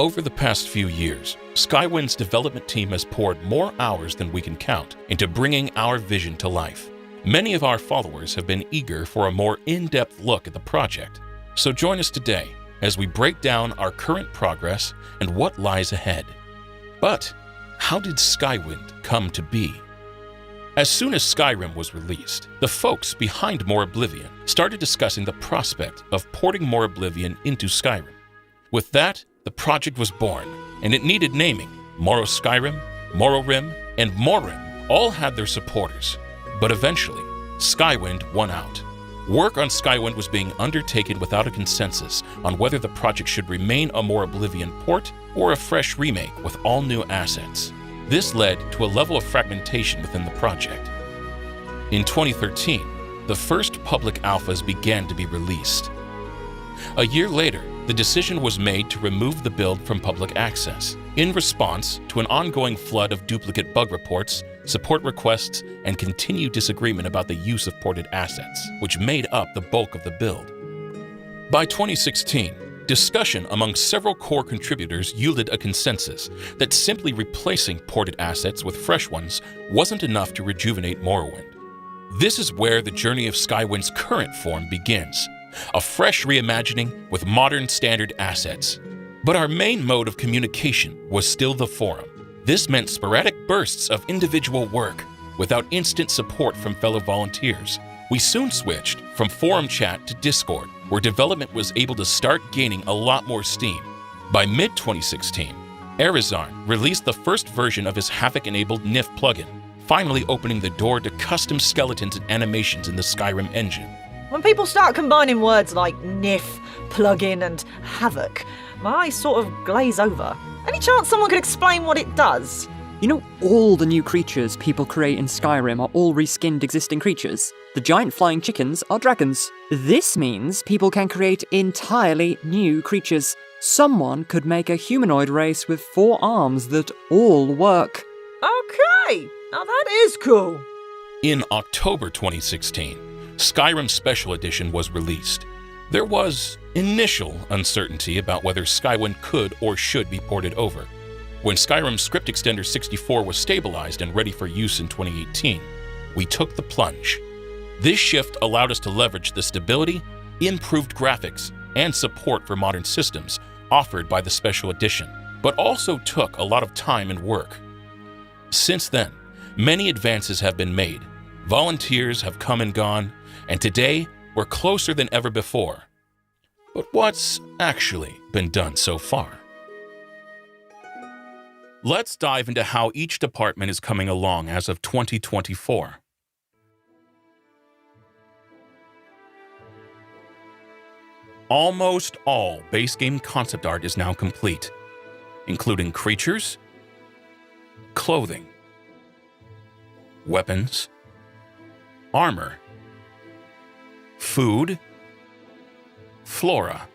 Over the past few years, Skywind's development team has poured more hours than we can count into bringing our vision to life. Many of our followers have been eager for a more in-depth look at the project, so join us today as we break down our current progress and what lies ahead. But how did Skywind come to be? As soon as Skyrim was released, the folks behind More Oblivion started discussing the prospect of porting More Oblivion into Skyrim. With that, the project was born, and it needed naming. Morrow Skyrim, Morrowind, and Morrim all had their supporters, but eventually, Skywind won out. Work on Skywind was being undertaken without a consensus on whether the project should remain a More Oblivion port or a fresh remake with all new assets. This led to a level of fragmentation within the project. In 2013, the first public alphas began to be released. A year later, the decision was made to remove the build from public access in response to an ongoing flood of duplicate bug reports, support requests, and continued disagreement about the use of ported assets, which made up the bulk of the build. By 2016, discussion among several core contributors yielded a consensus that simply replacing ported assets with fresh ones wasn't enough to rejuvenate Morrowind. This is where the journey of Skywind's current form begins, a fresh reimagining with modern standard assets. But our main mode of communication was still the forum. This meant sporadic bursts of individual work without instant support from fellow volunteers. We soon switched from forum chat to Discord, where development was able to start gaining a lot more steam. By mid-2016, Arizarn released the first version of his Havoc-enabled NIF plugin, finally opening the door to custom skeletons and animations in the Skyrim engine. When people start combining words like NIF, plugin, and Havoc, my eyes sort of glaze over. Any chance someone could explain what it does? You know, all the new creatures people create in Skyrim are all reskinned existing creatures. The giant flying chickens are dragons. This means people can create entirely new creatures. Someone could make a humanoid race with 4 arms that all work. Okay, now that is cool. In October 2016, Skyrim Special Edition was released. There was initial uncertainty about whether Skywind could or should be ported over. When Skyrim Script Extender 64 was stabilized and ready for use in 2018, we took the plunge. This shift allowed us to leverage the stability, improved graphics, and support for modern systems offered by the Special Edition, but also took a lot of time and work. Since then, many advances have been made, volunteers have come and gone, and today we're closer than ever before. But what's actually been done so far? Let's dive into how each department is coming along as of 2024. Almost all base game concept art is now complete, including creatures, clothing, weapons, armor, food, flora,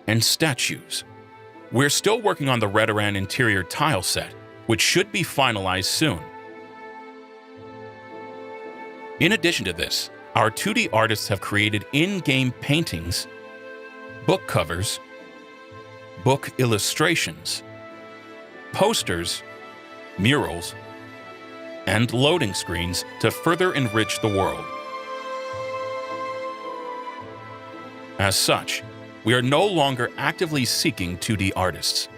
and statues. We're still working on the Redorana interior tile set, which should be finalized soon. In addition to this, our 2D artists have created in-game paintings, book covers, book illustrations, posters, murals, and loading screens to further enrich the world. As such, we are no longer actively seeking 2D artists.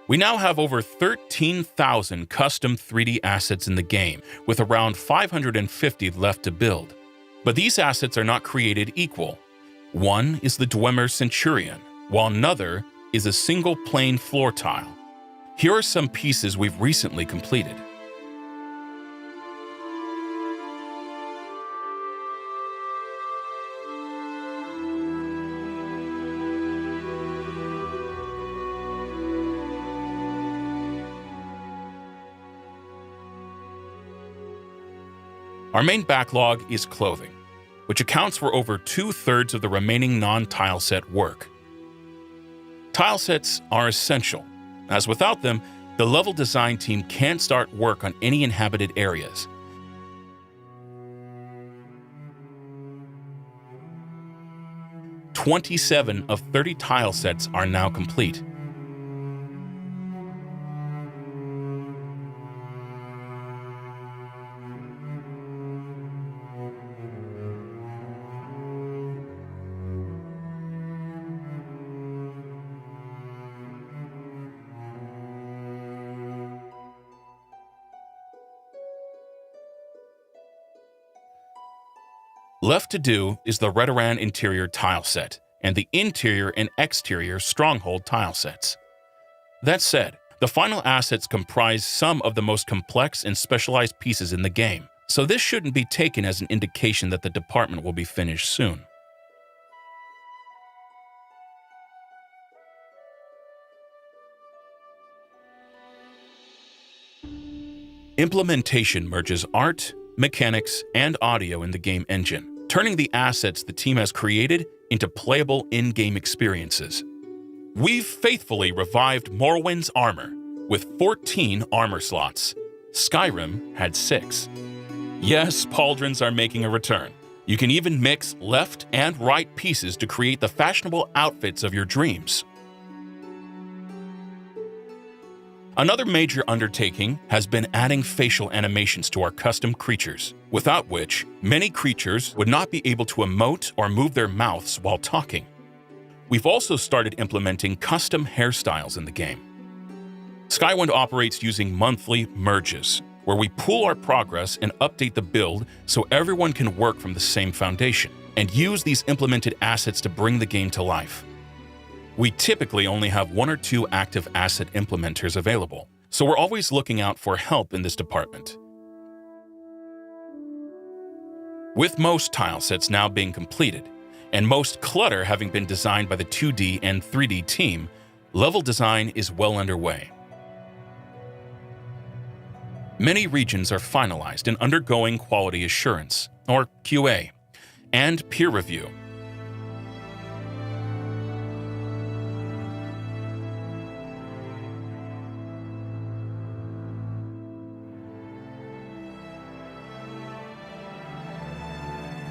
We now have over 13,000 custom 3D assets in the game, with around 550 left to build. But these assets are not created equal. One is the Dwemer Centurion, while another is a single plain floor tile. Here are some pieces we've recently completed. Our main backlog is clothing, which accounts for over 2/3 of the remaining non-tile set work. Tile sets are essential, as without them, the level design team can't start work on any inhabited areas. 27 of 30 tile sets are now complete. Left to do is the Redorana interior tile set and the interior and exterior stronghold tile sets. That said, the final assets comprise some of the most complex and specialized pieces in the game, so this shouldn't be taken as an indication that the department will be finished soon. Implementation merges art, mechanics, and audio in the game engine, turning the assets the team has created into playable in-game experiences. We've faithfully revived Morrowind's armor, with 14 armor slots. Skyrim had 6. Yes, pauldrons are making a return. You can even mix left and right pieces to create the fashionable outfits of your dreams. Another major undertaking has been adding facial animations to our custom creatures, without which many creatures would not be able to emote or move their mouths while talking. We've also started implementing custom hairstyles in the game. Skywind operates using monthly merges, where we pool our progress and update the build so everyone can work from the same foundation, and use these implemented assets to bring the game to life. We typically only have 1 or 2 active asset implementers available, so we're always looking out for help in this department. With most tile sets now being completed, and most clutter having been designed by the 2D and 3D team, level design is well underway. Many regions are finalized and undergoing quality assurance, or QA, and peer review.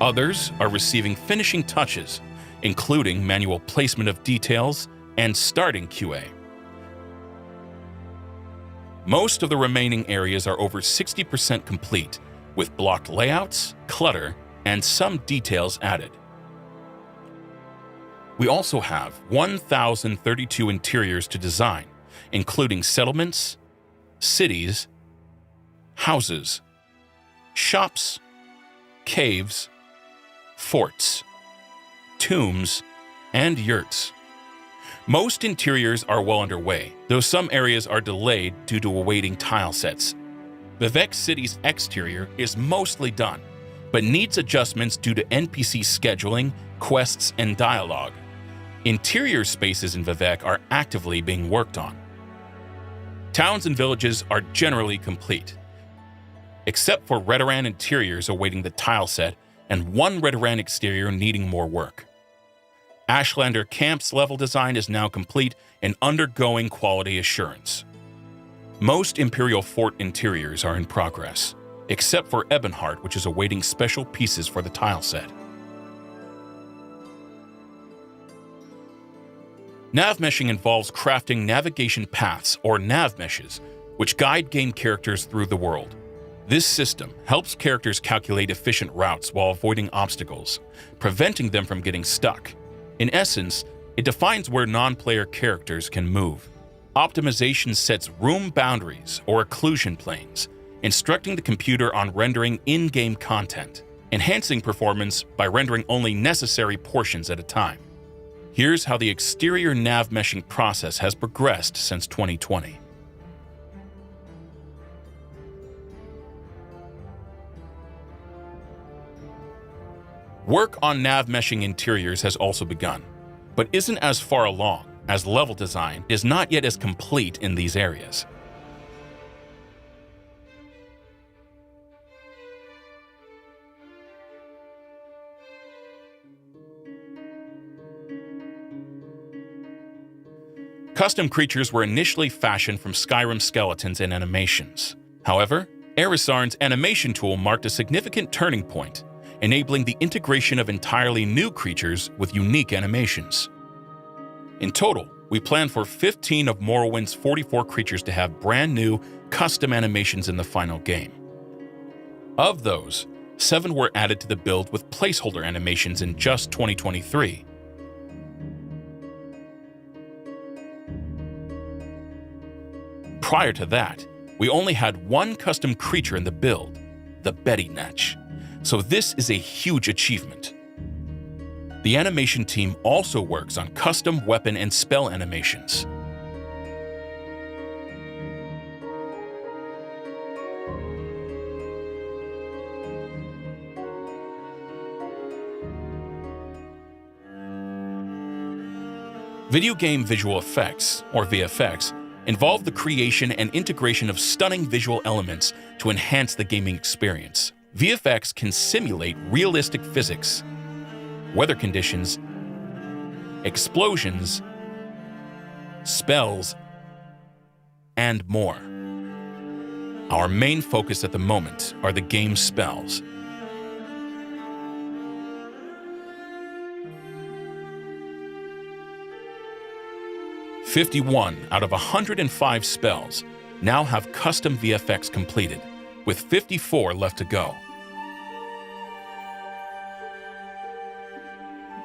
Others are receiving finishing touches, including manual placement of details and starting QA. Most of the remaining areas are over 60% complete, with blocked layouts, clutter, and some details added. We also have 1,032 interiors to design, including settlements, cities, houses, shops, caves, forts, tombs, and yurts. Most interiors are well underway, though some areas are delayed due to awaiting tile sets. Vivec City's exterior is mostly done, but needs adjustments due to NPC scheduling, quests, and dialogue. Interior spaces in Vivec are actively being worked on. Towns and villages are generally complete, except for Redorana interiors awaiting the tile set and 1 Redorana exterior needing more work. Ashlander Camp's level design is now complete and undergoing quality assurance. Most Imperial Fort interiors are in progress, except for Ebonheart, which is awaiting special pieces for the tile set. Nav meshing involves crafting navigation paths, or nav meshes, which guide game characters through the world. This system helps characters calculate efficient routes while avoiding obstacles, preventing them from getting stuck. In essence, it defines where non-player characters can move. Optimization sets room boundaries or occlusion planes, instructing the computer on rendering in-game content, enhancing performance by rendering only necessary portions at a time. Here's how the exterior nav meshing process has progressed since 2020. Work on nav meshing interiors has also begun, but isn't as far along, as level design is not yet as complete in these areas. Custom creatures were initially fashioned from Skyrim skeletons and animations. However, Erisarn's animation tool marked a significant turning point, enabling the integration of entirely new creatures with unique animations. In total, we plan for 15 of Morrowind's 44 creatures to have brand new, custom animations in the final game. Of those, 7 were added to the build with placeholder animations in just 2023. Prior to that, we only had one custom creature in the build, the Betty Natch, so this is a huge achievement. The animation team also works on custom weapon and spell animations. Video game visual effects, or VFX, involve the creation and integration of stunning visual elements to enhance the gaming experience. VFX can simulate realistic physics, weather conditions, explosions, spells, and more. Our main focus at the moment are the game's spells. "51 out of 105 spells now have custom VFX completed, with 54 left to go.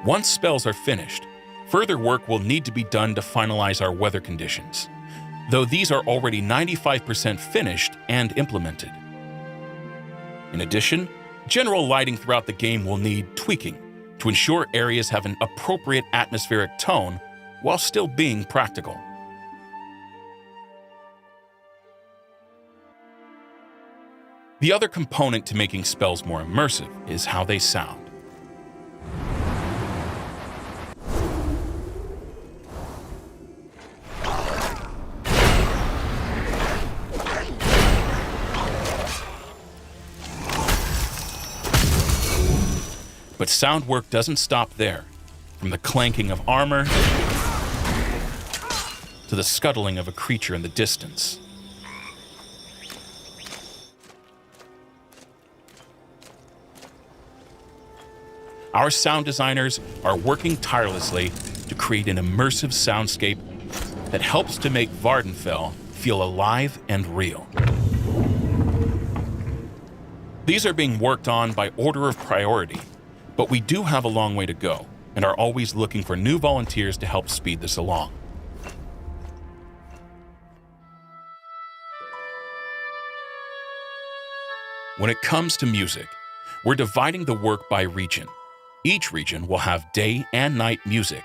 Once spells are finished, further work will need to be done to finalize our weather conditions, though these are already 95% finished and implemented. In addition, general lighting throughout the game will need tweaking to ensure areas have an appropriate atmospheric tone while still being practical. The other component to making spells more immersive is how they sound. But sound work doesn't stop there. From the clanking of armor to the scuttling of a creature in the distance. Our sound designers are working tirelessly to create an immersive soundscape that helps to make Vvardenfell feel alive and real. These are being worked on by order of priority, but we do have a long way to go and are always looking for new volunteers to help speed this along. When it comes to music, we're dividing the work by region. Each region will have day and night music.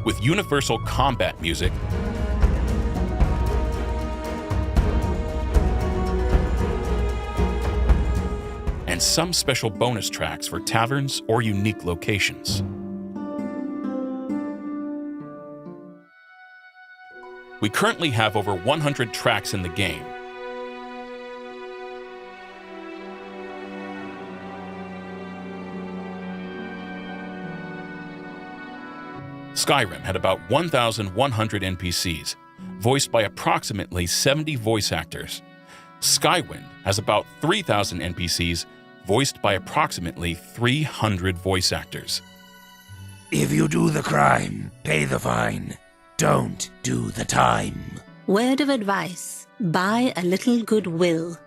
With universal combat music and some special bonus tracks for taverns or unique locations. We currently have over 100 tracks in the game. Skyrim had about 1,100 NPCs, voiced by approximately 70 voice actors. Skywind has about 3,000 NPCs, voiced by approximately 300 voice actors. If you do the crime, pay the fine. Don't do the time. Word of advice: buy a little goodwill.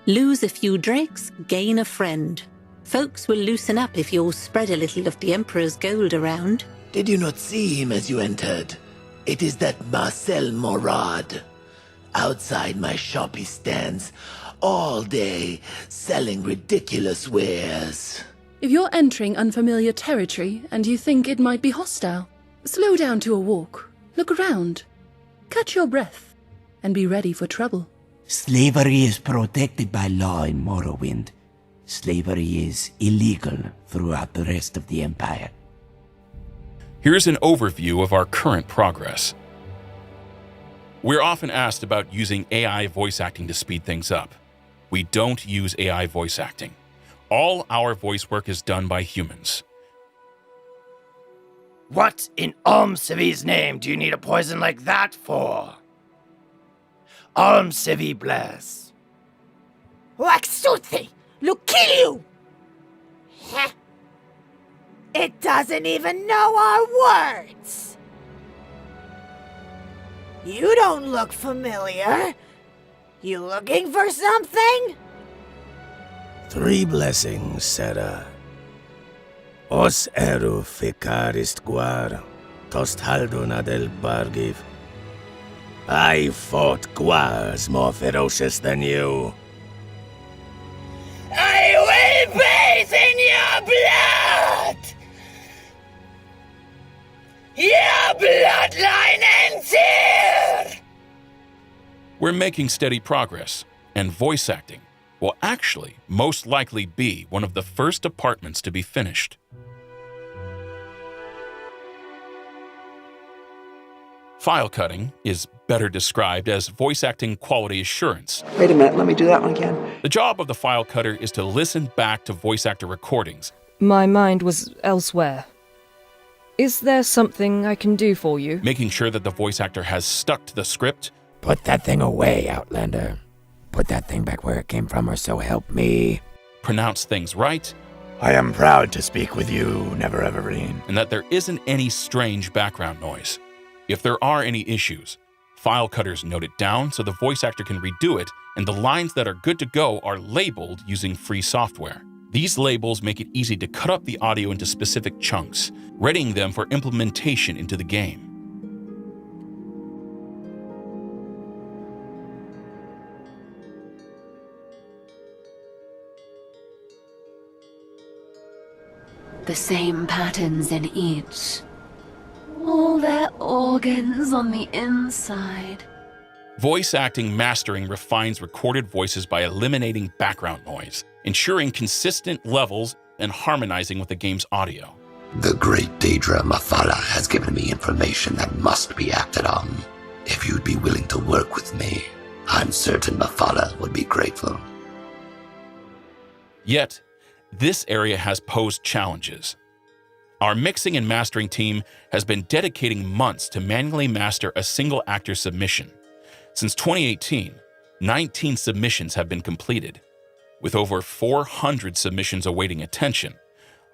Lose a few drakes, gain a friend. Folks will loosen up if you'll spread a little of the Emperor's gold around. Did you not see him as you entered? It is that Marcel Morad. Outside my shop he stands all day, selling ridiculous wares. If you're entering unfamiliar territory and you think it might be hostile, slow down to a walk, look around, catch your breath, and be ready for trouble. Slavery is protected by law in Morrowind. Slavery is illegal throughout the rest of the Empire. Here's an overview of our current progress. We're often asked about using AI voice acting to speed things up. We don't use AI voice acting. All our voice work is done by humans. What in Almcivi's name do you need a poison like that for? Almcivi bless. Waxuthi, look kill you! Heh. It doesn't even know our words. You don't look familiar. You looking for something? 3 blessings, Sarah. Os eru ficarist guar, tost halduna del bargiv. I fought guars more ferocious than you. I will bathe in your blood! Your bloodline enter! We're making steady progress, and voice acting will actually most likely be one of the first departments to be finished. File cutting is better described as voice acting quality assurance. Wait a minute, let me do that one again. The job of the file cutter is to listen back to voice actor recordings. My mind was elsewhere. Is there something I can do for you? Making sure that the voice actor has stuck to the script. Put that thing away, Outlander. Put that thing back where it came from, or so help me. Pronounce things right. I am proud to speak with you, Never Evergreen. And that there isn't any strange background noise. If there are any issues, file cutters note it down so the voice actor can redo it, and the lines that are good to go are labeled using free software. These labels make it easy to cut up the audio into specific chunks, readying them for implementation into the game. The same patterns in each. All their organs on the inside. Voice acting mastering refines recorded voices by eliminating background noise, ensuring consistent levels and harmonizing with the game's audio. The great Daedra Mafala has given me information that must be acted on. If you'd be willing to work with me, I'm certain Mafala would be grateful. Yet, this area has posed challenges. Our mixing and mastering team has been dedicating months to manually master a single actor submission. Since 2018, 19 submissions have been completed. With over 400 submissions awaiting attention,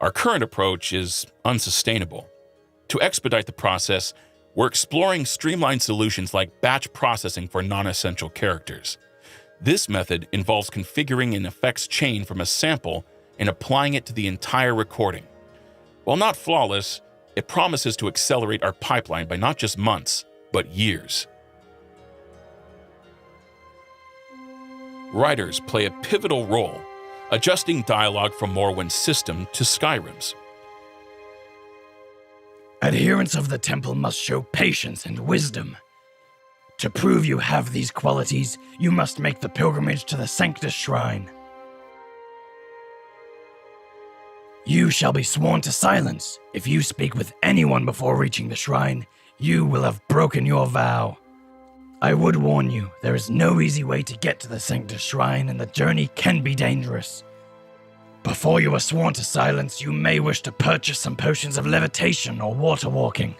our current approach is unsustainable. To expedite the process, we're exploring streamlined solutions like batch processing for non-essential characters. This method involves configuring an effects chain from a sample and applying it to the entire recording. While not flawless, it promises to accelerate our pipeline by not just months, but years. Writers play a pivotal role, adjusting dialogue from Morrowind's system to Skyrim's. Adherents of the temple must show patience and wisdom. To prove you have these qualities, you must make the pilgrimage to the Sanctus Shrine. You shall be sworn to silence. If you speak with anyone before reaching the shrine, you will have broken your vow. I would warn you, there is no easy way to get to the Sanctus Shrine, and the journey can be dangerous. Before you are sworn to silence, you may wish to purchase some potions of levitation or water walking.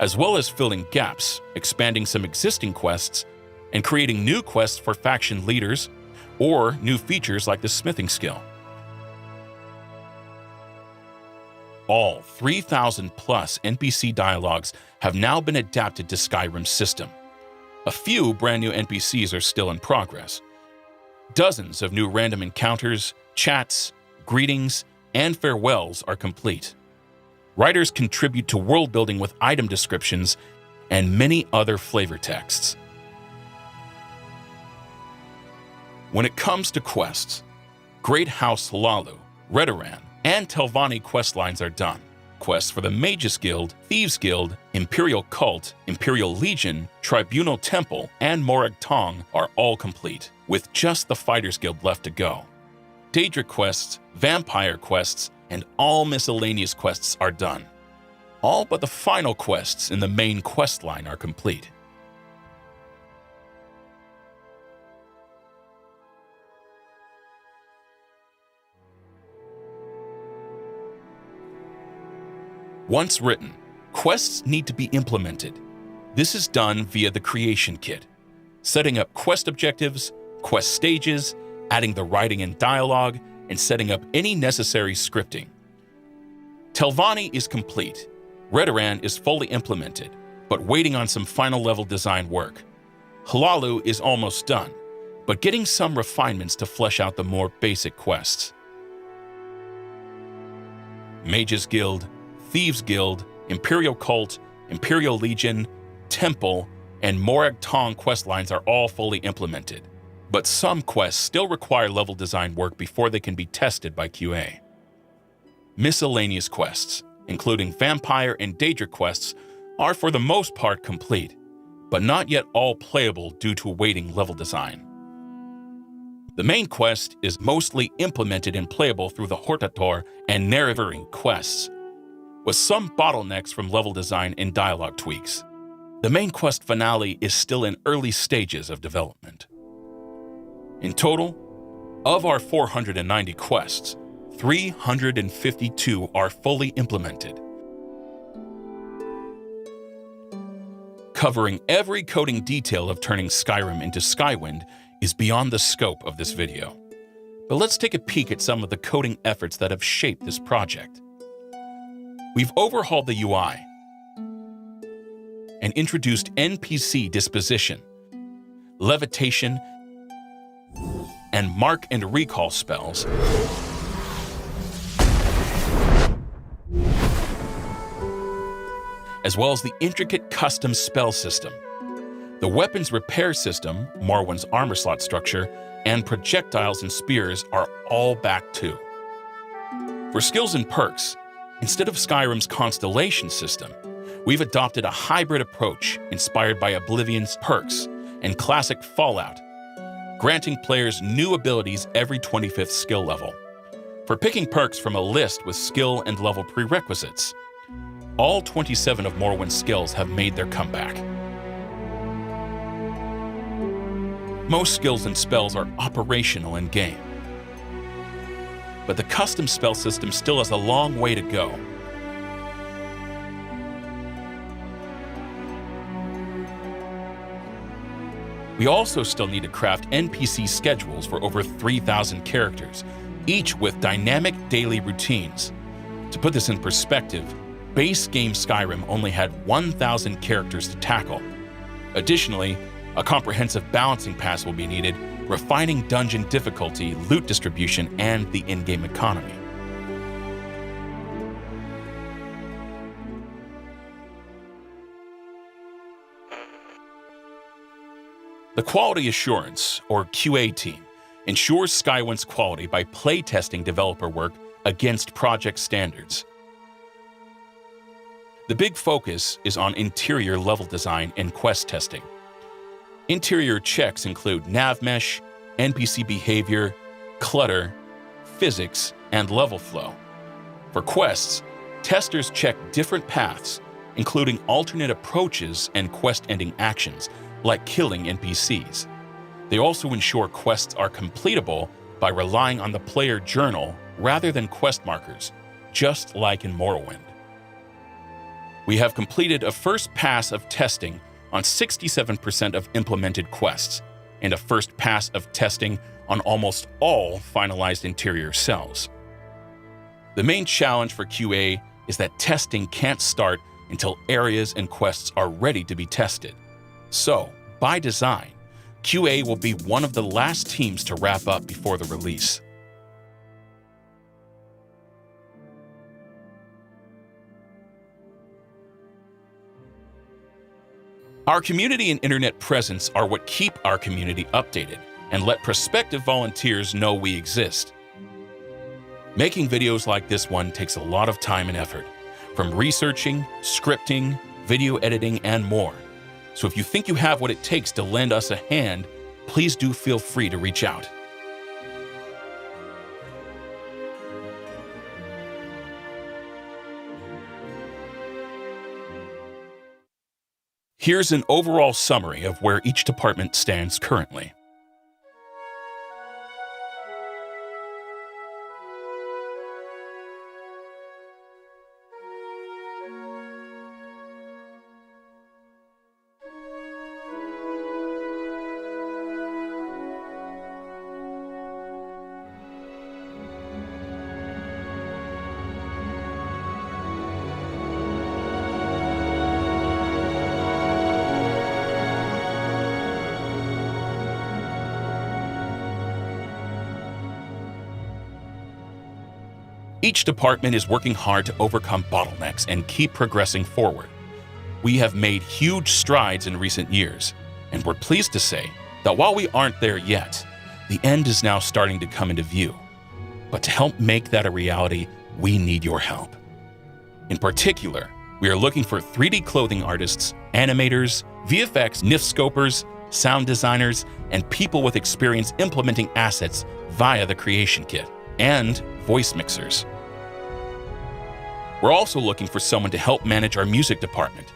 As well as filling gaps, expanding some existing quests, and creating new quests for faction leaders, or new features like the smithing skill. All 3,000 plus NPC dialogues have now been adapted to Skyrim's system. A few brand new NPCs are still in progress. Dozens of new random encounters, chats, greetings, and farewells are complete. Writers contribute to world building with item descriptions and many other flavor texts. When it comes to quests, Great House Hlaalu, Redorana, and Telvanni questlines are done. Quests for the Mages Guild, Thieves Guild, Imperial Cult, Imperial Legion, Tribunal Temple, and Morag Tong are all complete, with just the Fighters Guild left to go. Daedra quests, Vampire quests, and all miscellaneous quests are done. All but the final quests in the main quest line are complete. Once written, quests need to be implemented. This is done via the creation kit, setting up quest objectives, quest stages, adding the writing and dialogue, and setting up any necessary scripting. Telvanni is complete. Redorana is fully implemented, but waiting on some final level design work. Hlaalu is almost done, but getting some refinements to flesh out the more basic quests. Mages Guild, Thieves Guild, Imperial Cult, Imperial Legion, Temple, and Morag Tong quest lines are all fully implemented, but some quests still require level design work before they can be tested by QA. Miscellaneous quests, including Vampire and Daedra quests, are for the most part complete, but not yet all playable due to awaiting level design. The main quest is mostly implemented and playable through the Hortator and Nerevering quests, with some bottlenecks from level design and dialogue tweaks. The main quest finale is still in early stages of development. In total, of our 490 quests, 352 are fully implemented. Covering every coding detail of turning Skyrim into Skywind is beyond the scope of this video. But let's take a peek at some of the coding efforts that have shaped this project. We've overhauled the UI and introduced NPC disposition, levitation, and mark and recall spells, as well as the intricate custom spell system. The weapons repair system, Morwyn's armor slot structure, and projectiles and spears are all back too. For skills and perks, instead of Skyrim's constellation system, we've adopted a hybrid approach inspired by Oblivion's perks and classic Fallout, granting players new abilities every 25th skill level. For picking perks from a list with skill and level prerequisites, all 27 of Morwyn's skills have made their comeback. Most skills and spells are operational in-game, but the custom spell system still has a long way to go. We also still need to craft NPC schedules for over 3,000 characters, each with dynamic daily routines. To put this in perspective, base game Skyrim only had 1,000 characters to tackle. Additionally, a comprehensive balancing pass will be needed, refining dungeon difficulty, loot distribution, and the in-game economy. The Quality Assurance, or QA team, ensures Skywind's quality by playtesting developer work against project standards. The big focus is on interior level design and quest testing. Interior checks include nav mesh, NPC behavior, clutter, physics, and level flow. For quests, testers check different paths, including alternate approaches and quest-ending actions, like killing NPCs. They also ensure quests are completable by relying on the player journal rather than quest markers, just like in Morrowind. We have completed a first pass of testing on 67% of implemented quests, and a first pass of testing on almost all finalized interior cells. The main challenge for QA is that testing can't start until areas and quests are ready to be tested. So, by design, QA will be one of the last teams to wrap up before the release. Our community and internet presence are what keep our community updated and let prospective volunteers know we exist. Making videos like this one takes a lot of time and effort, from researching, scripting, video editing, and more. So if you think you have what it takes to lend us a hand, please do feel free to reach out. Here's an overall summary of where each department stands currently. Each department is working hard to overcome bottlenecks and keep progressing forward. We have made huge strides in recent years, and we're pleased to say that while we aren't there yet, the end is now starting to come into view. But to help make that a reality, we need your help. In particular, we are looking for 3D clothing artists, animators, VFX nifscopers, sound designers, and people with experience implementing assets via the creation kit, and voice mixers. We're also looking for someone to help manage our music department,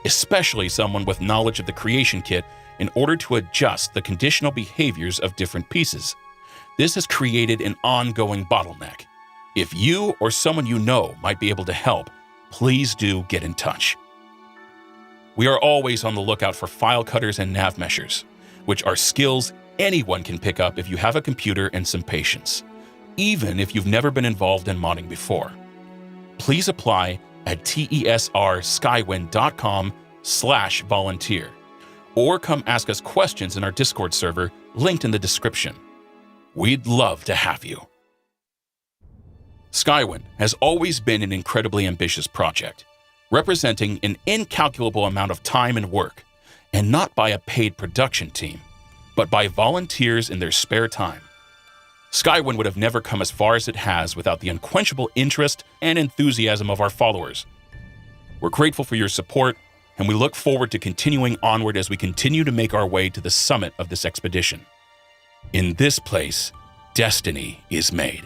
especially someone with knowledge of the creation kit in order to adjust the conditional behaviors of different pieces. This has created an ongoing bottleneck. If you or someone you know might be able to help, please do get in touch. We are always on the lookout for file cutters and nav meshers, which are skills anyone can pick up if you have a computer and some patience, even if you've never been involved in modding before. Please apply at terskywind.com/volunteer, or come ask us questions in our Discord server linked in the description. We'd love to have you. Skywind has always been an incredibly ambitious project, representing an incalculable amount of time and work, and not by a paid production team, but by volunteers in their spare time. Skywind would have never come as far as it has without the unquenchable interest and enthusiasm of our followers. We're grateful for your support, and we look forward to continuing onward as we continue to make our way to the summit of this expedition. In this place, destiny is made.